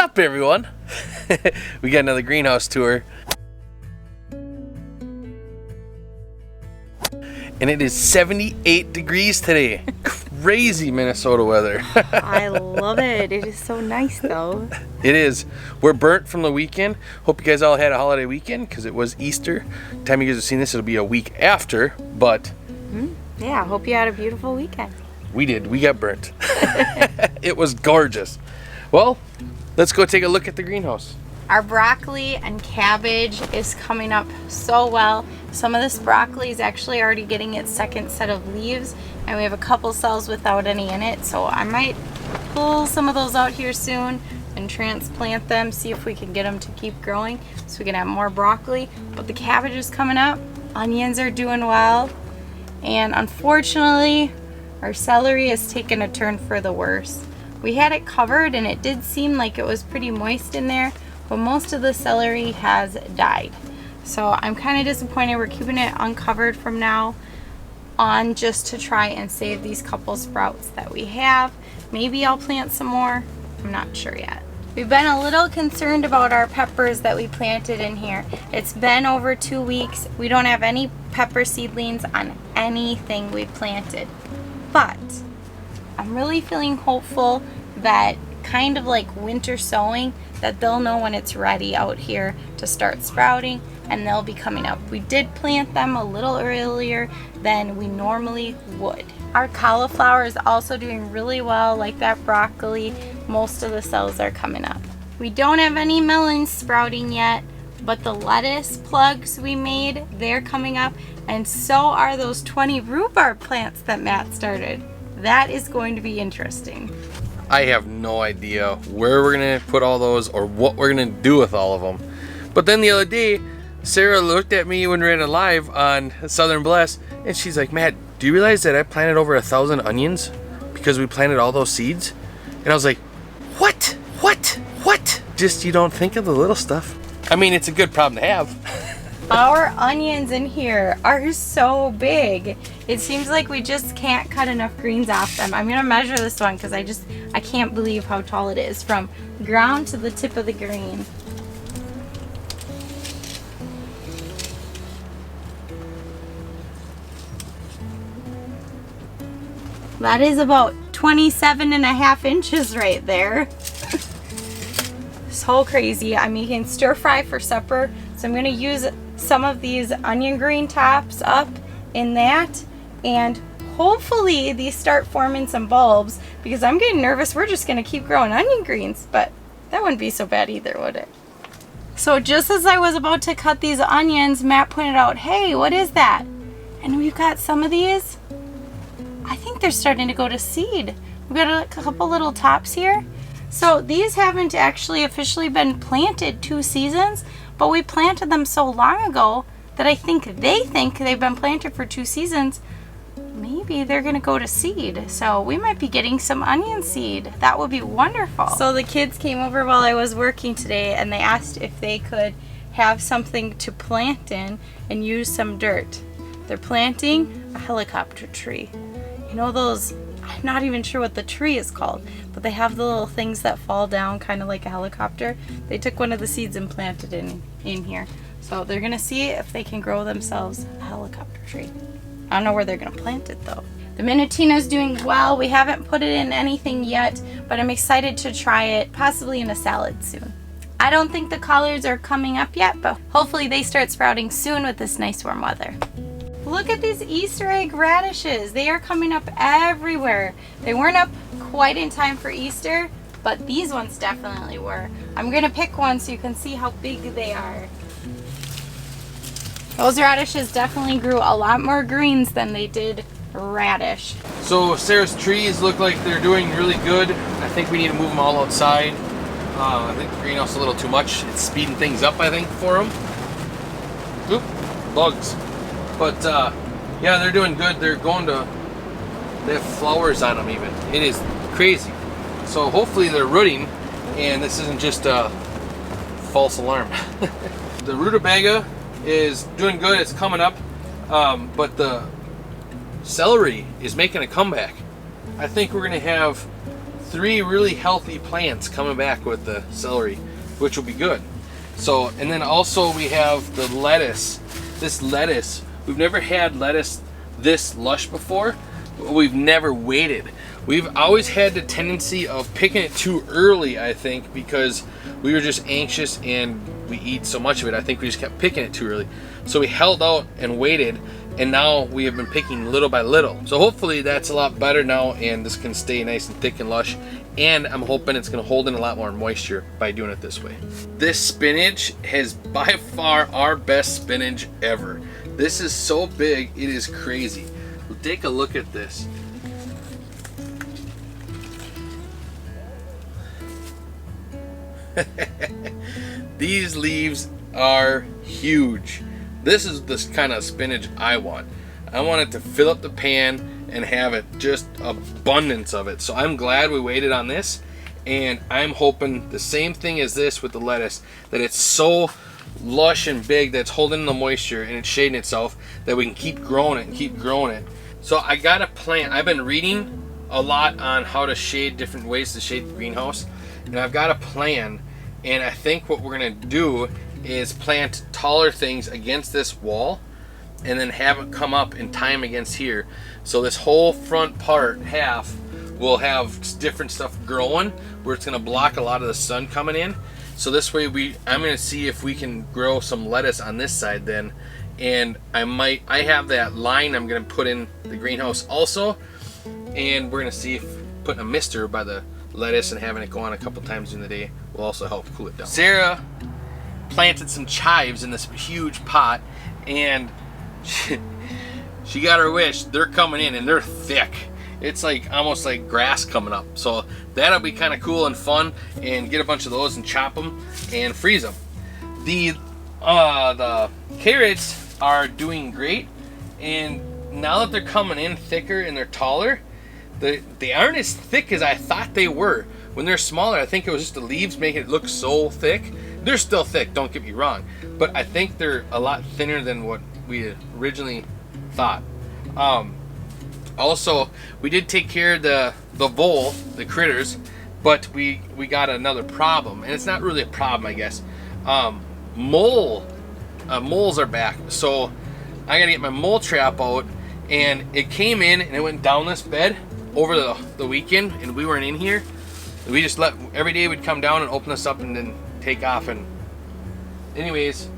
up, everyone? We got another greenhouse tour. And it is 78 degrees today. Crazy Minnesota weather. I love it. It is so nice though. It is. We're burnt from the weekend. Hope you guys all had a holiday weekend because it was Easter. Time you guys have seen this, it'll be a week after, but yeah, I hope you had a beautiful weekend. we did. We got burnt. It was gorgeous. Well, let's go take a look at the greenhouse. Our broccoli and cabbage is coming up so well. Some of this broccoli is actually already getting its second set of leaves, and we have a couple cells without any in it, so I might pull some of those out here soon and transplant them, see if we can get them to keep growing so we can have more broccoli. But the cabbage is coming up, onions are doing well, and unfortunately our celery has taken a turn for the worse. We had it covered and it did seem like it was pretty moist in there, but most of the celery has died. So I'm kind of disappointed. We're keeping it uncovered from now on just to try and save these couple sprouts that we have. Maybe I'll plant some more. I'm not sure yet. We've been a little concerned about our peppers that we planted in here. It's been over 2 weeks. We don't have any pepper seedlings on anything we planted. But I'm really feeling hopeful that kind of like winter sowing, that they'll know when it's ready out here to start sprouting and they'll be coming up. We did plant them a little earlier than we normally would. Our cauliflower is also doing really well, like that broccoli. Most of the cells are coming up. We don't have any melons sprouting yet, but the lettuce plugs we made, they're coming up, and so are those 20 rhubarb plants that Matt started. That is going to be interesting. I have no idea where we're gonna put all those or what we're gonna do with all of them. But then the other day, Sarah looked at me when we ran a live on Southern Bless, and she's like, "Matt, do you realize that I planted over 1,000 onions because we planted all those seeds?" And I was like, What? Just you don't think of the little stuff. I mean, it's a good problem to have. Our onions in here are so big. It seems like we just can't cut enough greens off them. I'm gonna measure this one because I can't believe how tall it is from ground to the tip of the green. That is about 27.5 inches right there. So crazy. I'm making stir fry for supper, so I'm gonna use some of these onion green tops up in that, and hopefully these start forming some bulbs, because I'm getting nervous we're just gonna keep growing onion greens, but that wouldn't be so bad either, would it? So just as I was about to cut these onions, Matt pointed out, "Hey, what is that?" And we've got some of these, I think they're starting to go to seed. We've got a couple little tops here. So these haven't actually officially been planted 2 seasons, but we planted them so long ago that I think they think they've been planted for 2 seasons. Maybe they're gonna go to seed. So we might be getting some onion seed. That would be wonderful. So the kids came over while I was working today and they asked if they could have something to plant in and use some dirt. They're planting a helicopter tree. You know those, I'm not even sure what the tree is called, but they have the little things that fall down kind of like a helicopter. They took one of the seeds and planted it in here. So they're gonna see if they can grow themselves a helicopter tree. I don't know where they're gonna plant it though. The Minutina's doing well. We haven't put it in anything yet, but I'm excited to try it, possibly in a salad soon. I don't think the collards are coming up yet, but hopefully they start sprouting soon with this nice warm weather. Look at these Easter egg radishes. They are coming up everywhere. They weren't up quite in time for Easter, but these ones definitely were. I'm gonna pick one so you can see how big they are. Those radishes definitely grew a lot more greens than they did radish. So Sarah's trees look like they're doing really good. I think we need to move them all outside. I think the greenhouse is a little too much. It's speeding things up, I think, for them. Oop, bugs. But yeah, they're doing good. They have flowers on them even. It is crazy. So hopefully they're rooting and this isn't just a false alarm. The rutabaga is doing good. It's coming up. But the celery is making a comeback. I think we're gonna have 3 really healthy plants coming back with the celery, which will be good. So, and then also we have the lettuce. This lettuce, we've never had lettuce this lush before. We've never waited. We've always had the tendency of picking it too early, I think, because we were just anxious and we eat so much of it. I think we just kept picking it too early. So we held out and waited, and now we have been picking little by little. So hopefully that's a lot better now, and this can stay nice and thick and lush. And I'm hoping it's gonna hold in a lot more moisture by doing it this way. This spinach is by far our best spinach ever. This is so big, it is crazy. Well, take a look at this. These leaves are huge. This is the kind of spinach I want. I want it to fill up the pan and have it just abundance of it. So I'm glad we waited on this, and I'm hoping the same thing as this with the lettuce, that it's so lush and big that it's holding the moisture and it's shading itself, that we can keep growing it and keep growing it. So I got a plant. I've been reading a lot on how to shade, different ways to shade the greenhouse, and I've got a plan. And I think what we're gonna do is plant taller things against this wall and then have it come up in time against here. So this whole front part, half, will have different stuff growing where it's gonna block a lot of the sun coming in. So this way I'm gonna see if we can grow some lettuce on this side then. And I have that line I'm gonna put in the greenhouse also. And we're gonna see if putting a mister by the lettuce and having it go on a couple times in the day will also help cool it down. Sarah planted some chives in this huge pot, and she got her wish. They're coming in and they're thick. It's like almost like grass coming up. So that'll be kind of cool and fun, and get a bunch of those and chop them and freeze them. The carrots are doing great, and now that they're coming in thicker and they're taller, they aren't as thick as I thought they were. When they're smaller, I think it was just the leaves making it look so thick. They're still thick, don't get me wrong, but I think they're a lot thinner than what we originally thought. Also, we did take care of the vole, the critters, but we got another problem, and it's not really a problem, I guess. Moles are back, so I gotta get my mole trap out, and it came in and it went down this bed over the weekend, and we weren't in here. We just let, every day we'd come down and open this up and then take off. And anyways,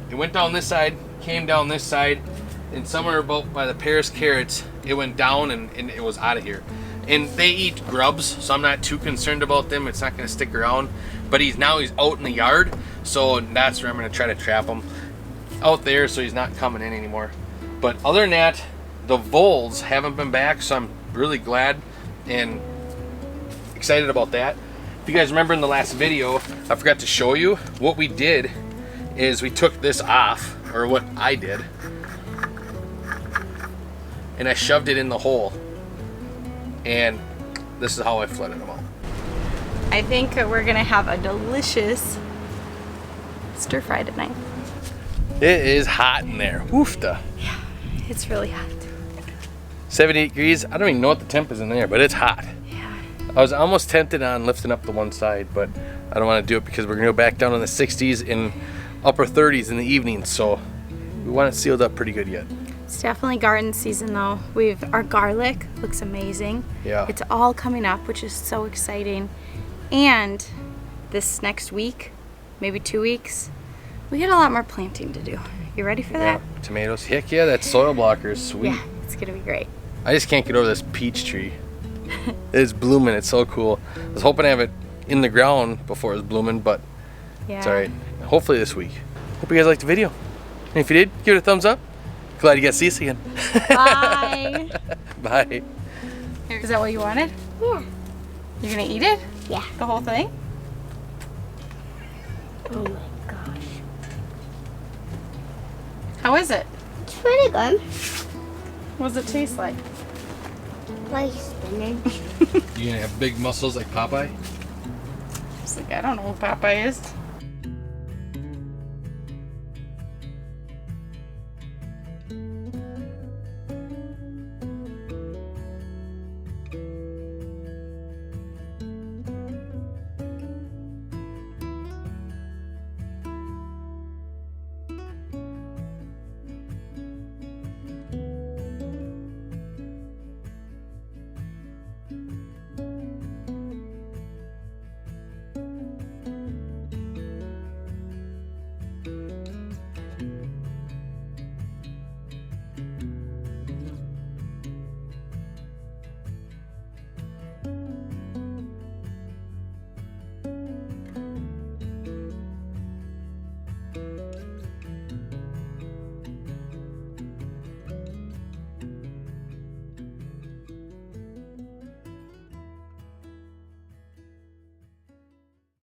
it went down this side, came down this side, and somewhere about by the Paris carrots, it went down and it was out of here. And they eat grubs, so I'm not too concerned about them. It's not gonna stick around. But he's out in the yard, so that's where I'm gonna try to trap him, out there, so he's not coming in anymore. But other than that, the voles haven't been back, so I'm really glad and excited about that. If you guys remember in the last video, I forgot to show you what we did is we took this off, or what I did, and I shoved it in the hole, and this is how I flooded them out. I think we're gonna have a delicious stir fry tonight. It is hot in there. Woofta. Yeah, it's really hot. 78 degrees. I don't even know what the temp is in there, but it's hot. Yeah. I was almost tempted on lifting up the one side, but I don't want to do it because we're gonna go back down in the 60s and upper 30s in the evening, so we want it sealed up pretty good yet. It's definitely garden season though. Our garlic looks amazing. Yeah. It's all coming up, which is so exciting. And this next week, maybe 2 weeks, we got a lot more planting to do. You ready for that? Yeah, tomatoes. Heck yeah, that soil blocker is sweet. Yeah, it's gonna be great. I just can't get over this peach tree. It's blooming. It's so cool. I was hoping to have it in the ground before it was blooming, but Yeah. it's all right. Hopefully this week. Hope you guys liked the video. And if you did, give it a thumbs up. Glad you got to see us again. Bye. Bye. Is that what you wanted? Yeah. You're gonna eat it? Yeah. The whole thing? Oh my gosh. How is it? It's pretty good. What does it taste like? Like spinach. You gonna have big muscles like Popeye? It's like, I don't know what Popeye is.